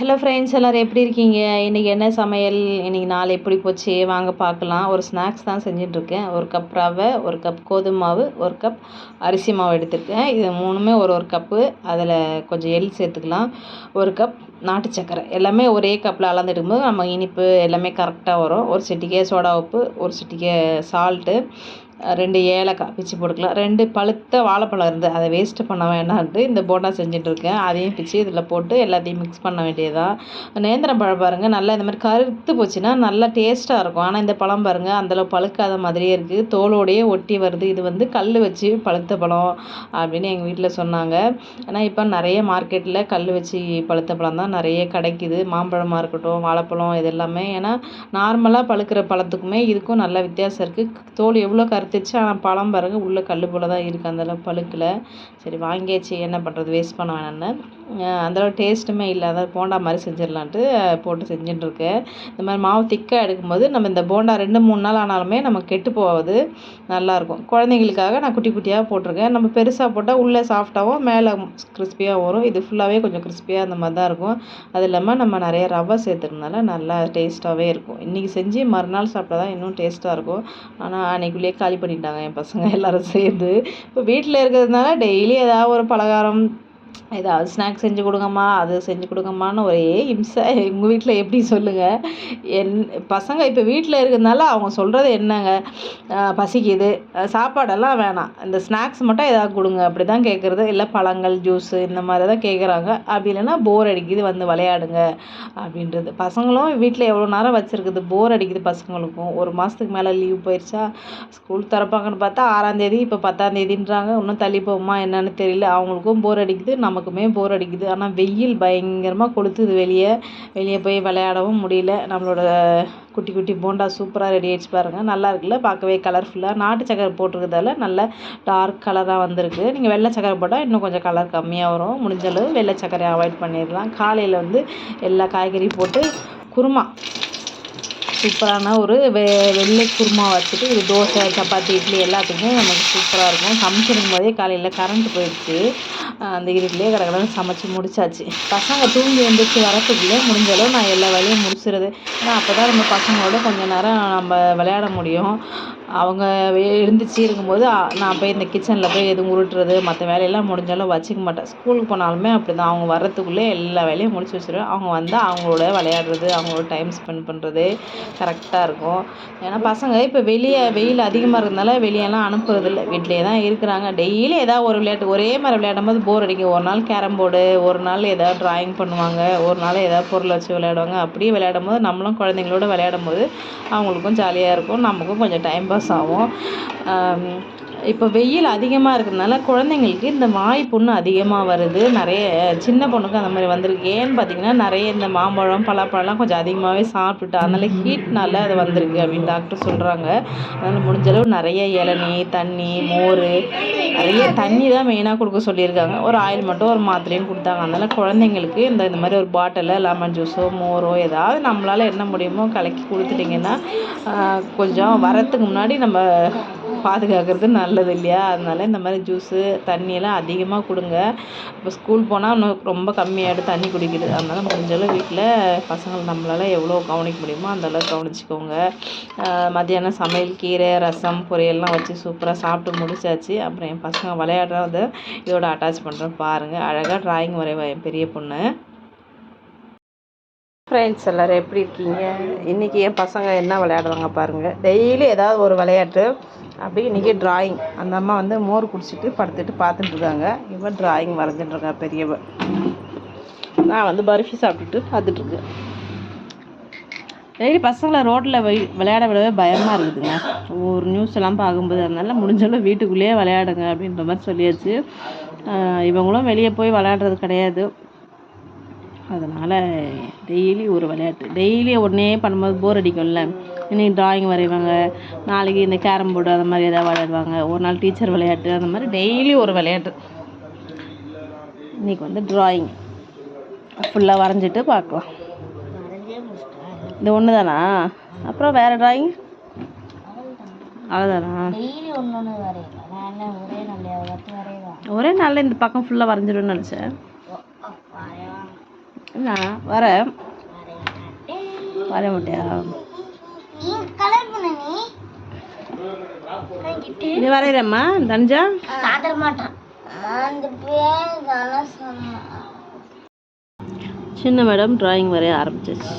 Hello friends, எல்லோரும் எப்படி இருக்கீங்க? இன்றைக்கி என்ன சமையல்? இன்றைக்கி நாள் எப்படி போச்சு வாங்க பார்க்கலாம். ஒரு ஸ்நாக்ஸ் தான் செஞ்சிட்ருக்கேன். ஒரு கப் ரவை, ஒரு கப் கோதுமை மாவு, ஒரு கப் அரிசி மாவு எடுத்துருக்கேன். இது மூணுமே ஒரு ஒரு கப்பு. அதில் கொஞ்சம் எள் சேர்த்துக்கலாம். ஒரு கப் நாட்டு சர்க்கரை. எல்லாமே ஒரே கப்பில் அளந்து எடுக்கும்போது நம்ம இனிப்பு எல்லாமே கரெக்டாக வரும். ஒரு சிட்டிகை சோடா உப்பு, ஒரு சிட்டிகை சால்ட்டு, 2 ஏலக்காய் பிச்சு போட்டுக்கலாம். 2 பழுத்த வாழைப்பழம் இருந்து அதை வேஸ்ட்டு பண்ண வேண்டான்ட்டு இந்த போண்டா செஞ்சிட்ருக்கேன். அதையும் பிச்சு இதில் போட்டு எல்லாத்தையும் மிக்ஸ் பண்ண வேண்டியதுதான். நேந்திரம் பழம் பாருங்கள், நல்லா இந்த மாதிரி கருத்து போச்சுன்னா நல்லா டேஸ்ட்டாக இருக்கும். ஆனால் இந்த பழம் பாருங்கள், அந்தளவு பழுக்காத மாதிரியே இருக்குது, தோலோடையே ஒட்டி வருது. இது வந்து கல் வச்சு பழுத்த பழம் அப்படின்னு எங்கள் வீட்டில் சொன்னாங்க. ஆனால் இப்போ நிறைய மார்க்கெட்டில் கல் வச்சு பழுத்த பழம் தான் நிறைய கிடைக்குது. மாம்பழமாக இருக்கட்டும், வாழைப்பழம், இது எல்லாமே. ஏன்னா நார்மலாக பழுக்கிற பழத்துக்குமே இதுக்கும் நல்ல வித்தியாசம் இருக்குது. தோல் எவ்வளோ கருத்துச்சு, ஆனால் பழம் பாருங்கள் உள்ளே கல் போல் தான் இருக்குது, அந்தளவு பழுக்கல. சரி வாங்கியாச்சு, என்ன பண்ணுறது, வேஸ்ட் பண்ண வேணான்னு. அந்தளவு டேஸ்ட்டுமே இல்லை, அதாவது போண்டா மாதிரி செஞ்சிடலான்ட்டு போட்டு செஞ்சுட்டுருக்கேன். இந்த மாதிரி மாவு திக்காக எடுக்கும்போது நம்ம இந்த போண்டா 2-3 நாள் ஆனாலுமே நம்ம கெட்டு போகாது, நல்லாயிருக்கும். குழந்தைங்களுக்காக நான் குட்டி குட்டியாக போட்டிருக்கேன். நம்ம பெருசாக போட்டால் உள்ளே சாஃப்டாகவும் மேலே கிறிஸ்பியாக வரும். இது ஃபுல்லாகவே கொஞ்சம் கிறிஸ்பியாக அந்த மாதிரி தான் இருக்கும். அது இல்லாமல் நம்ம நிறைய ரவை சேர்த்துறதுனால நல்லா டேஸ்ட்டாகவே இருக்கும். இன்றைக்கி செஞ்சு மறுநாள் சாப்பிட்டா தான் இன்னும் டேஸ்ட்டாக இருக்கும். ஆனால் அன்றைக்குள்ளேயே காலி பண்ணிட்டாங்க என் பசங்க எல்லோரும் சேர்ந்து. இப்போ வீட்டில் இருக்கிறதுனால டெய்லி ஏதாவது ஒரு பலகாரம், ஏதாவது ஸ்நாக்ஸ் செஞ்சு கொடுங்கம்மா, அது செஞ்சு கொடுங்கம்மான்னு ஒரே இம்சை. உங்கள் வீட்டில் எப்படி சொல்லுங்கள்? என் பசங்க இப்போ வீட்டில் இருக்கிறதுனால அவங்க சொல்கிறது என்னங்க, பசிக்குது, சாப்பாடெல்லாம் வேணாம், இந்த ஸ்நாக்ஸ் மட்டும் ஏதாவது கொடுங்க அப்படி தான் கேட்குறது. இல்லை பழங்கள், ஜூஸு இந்த மாதிரி தான் கேட்குறாங்க. அப்படி இல்லைன்னா போர் அடிக்குது, வந்து விளையாடுங்க அப்படின்றது. பசங்களும் வீட்டில் எவ்வளோ நேரம் வச்சுருக்குது, போர் அடிக்குது பசங்களுக்கும். ஒரு மாதத்துக்கு மேலே லீவ் போயிடுச்சா, ஸ்கூல் திறப்பாங்கன்னு பார்த்தா 6ஆம் தேதி, இப்போ 10ஆம் தேதின்றாங்க. இன்னும் தள்ளி போகுமா என்னன்னு தெரியல. அவங்களுக்கும் போர் அடிக்குது, நமக்குமே போர் அடிக்குது. ஆனால் வெயில் பயங்கரமாக கொளுத்துது. வெளியே போய் விளையாடவும் முடியல. நம்மளோட குட்டி குட்டி போண்டா சூப்பராக ரெடி ஆகிடுச்சு பாருங்கள். நல்லா இருக்குல்ல, பார்க்கவே கலர்ஃபுல்லாக. நாட்டு சக்கரை போட்டிருக்கிறதால நல்ல டார்க் கலராக வந்திருக்கு. நீங்கள் வெள்ளை சக்கரை போட்டால் இன்னும் கொஞ்சம் கலர் கம்மியாக வரும். முடிஞ்சளவு வெள்ளை சக்கரையை அவாய்ட் பண்ணிடலாம். காலையில் வந்து எல்லா காய்கறியும் போட்டு குருமா, சூப்பரான ஒரு வெள்ளை குருமா வச்சுட்டு இது தோசை, சப்பாத்தி, இட்லி எல்லாத்துக்குமே நமக்கு சூப்பராக இருக்கும். சமைச்சிருக்கும் போதே காலையில் கரண்ட் போயிடுச்சு. அந்த இருட்டிலே கடகடன்னு சமைச்சு முடிச்சாச்சு. பசங்க தூங்கி எழுந்திரிச்சு வரத்துக்குள்ளே முடிஞ்சளவு நான் எல்லா வேலையும் முடிச்சிடுறது. ஏன்னா அப்போ தான் நம்ம பசங்களோட கொஞ்சம் நேரம் நம்ம விளையாட முடியும். அவங்க எழுந்திரிச்சி இருக்கும்போது நான் போய் இந்த கிச்சனில் போய் எதுவும் உருட்டுறது மற்ற வேலையெல்லாம் முடிஞ்சாலும் வச்சுக்க மாட்டேன். ஸ்கூலுக்கு போனாலுமே அப்படி தான், அவங்க வர்றதுக்குள்ளே எல்லா வேலையும் முடிச்சு வச்சுருவேன். அவங்க வந்தால் அவங்களோட விளையாடுறது, அவங்களோட டைம் ஸ்பெண்ட் பண்ணுறது கரெக்டாக இருக்கும். ஏன்னா பசங்க இப்போ வெளியே வெயில் அதிகமாக இருக்கிறதுனால வெளியெல்லாம் அனுப்புறதில்லை, வீட்டிலே தான் இருக்கிறாங்க. டெய்லி ஏதாவது ஒரு விளையாட்டு ஒரே மாதிரி விளையாடும் போது போர் அடிக்கும். ஒரு நாள் கேரம் போர்டு, ஒரு நாள் ஏதாவது ட்ராயிங் பண்ணுவாங்க, ஒரு நாள் ஏதாவது பொருள் வச்சு விளையாடுவாங்க. அப்படியே விளையாடும் போது நம்மளும் குழந்தைங்களோட விளையாடும் போது அவங்களுக்கும் ஜாலியாக இருக்கும், நமக்கும் கொஞ்சம் டைம் பாஸ் ஆகும். இப்போ வெயில் அதிகமாக இருக்கிறதுனால குழந்தைங்களுக்கு இந்த வாய் புண்ணு அதிகமாக வருது. நிறைய சின்ன பொண்ணுக்கு அந்த மாதிரி வந்திருக்கு. ஏன்னு பார்த்தீங்கன்னா நிறைய இந்த மாம்பழம், பலாப்பழம்லாம் கொஞ்சம் அதிகமாகவே சாப்பிட்டுட்டு அதனால் ஹீட்னால அது வந்திருக்கு அப்படின்னு டாக்டர் சொல்கிறாங்க. அதனால் முடிஞ்சளவு நிறைய இளநீ, தண்ணி, மோர், நிறைய தண்ணி தான் மெயினாக கொடுக்க சொல்லியிருக்காங்க. ஒரு ஆயில் மட்டும் ஒரு மாத்திரையும் கொடுத்தாங்க. அதனால் குழந்தைங்களுக்கு இந்த மாதிரி ஒரு பாட்டிலில் லெமன் ஜூஸோ மோரோ ஏதாவது நம்மளால் என்ன முடியுமோ கலக்கி கொடுத்துட்டிங்கன்னா கொஞ்சம் வரத்துக்கு முன்னாடி நம்ம பாதுகாக்கிறது நல்லது இல்லையா? அதனால இந்த மாதிரி ஜூஸு, தண்ணியெல்லாம் அதிகமாக கொடுங்க. இப்போ ஸ்கூல் போனால் இன்னும் ரொம்ப கம்மியாகிடும் தண்ணி குடிக்கிறது. அதனால் முடிஞ்சளவு வீட்டில் பசங்களை நம்மளால் எவ்வளோ கவனிக்க முடியுமோ அந்தளவுக்கு கவனிச்சிக்கோங்க. மத்தியானம் சமையல் கீரை, ரசம், பொரியல்லாம் வச்சு சூப்பராக சாப்பிட்டு முடிச்சாச்சு. அப்புறம் என் பசங்க விளையாடுறத இதோட அட்டாச் பண்ணுறேன் பாருங்கள். அழகாக ட்ராயிங் வரைவா என் பெரிய பொண்ணு. ஃப்ரெண்ட்ஸ் எல்லோரும் எப்படி இருக்கீங்க? இன்றைக்கி என் பசங்க என்ன விளையாடுவாங்க பாருங்கள். டெய்லி ஏதாவது ஒரு விளையாட்டு. அப்படி இன்றைக்கி ட்ராயிங். அந்த அம்மா வந்து மோர் குடிச்சிட்டு படுத்துட்டு பார்த்துட்டுருக்காங்க. இவன் ட்ராயிங் வரைஞ்சிட்ருக்கா பெரியவன். நான் வந்து பர்ஃபி சாப்பிட்டுட்டு பார்த்துட்ருக்கேன். டெய்லி பசங்களை ரோட்டில் விளையாட விடவே பயமாக இருக்குதுங்க, ஒரு நியூஸ் எல்லாம் பார்க்கும்போது. அதனால முடிஞ்சாலும் வீட்டுக்குள்ளேயே விளையாடுங்க அப்படின்ற மாதிரி சொல்லியாச்சு. இவங்களும் வெளியே போய் விளையாடுறது கிடையாது. அதனால் டெய்லி ஒரு விளையாட்டு. டெய்லி ஒன்றே பண்ணும்போது போர் அடிக்கும்ல. இன்றைக்கி ட்ராயிங் வரைவாங்க, நாளைக்கு இந்த கேரம் போர்டு அந்த மாதிரி எதாவது விளையாடுவாங்க, ஒரு நாள் டீச்சர் விளையாட்டு, அந்த மாதிரி டெய்லி ஒரு விளையாட்டு. இன்றைக்கி வந்து ட்ராயிங் ஃபுல்லாக வரைஞ்சிட்டு பார்க்கலாம். இந்த ஒன்று தானா? அப்புறம் வேறு ட்ராயிங் அவ்வளோதானா? ஒரே நாளில் இந்த பக்கம் ஃபுல்லாக வரைஞ்சிடும்னு நினச்சேன். என்ன வர வர மாட்டியா நீ வரைகிறம்மா தஞ்சா சின்ன மேடம் டிராயிங் வரைய ஆரம்பிச்சிச்சு.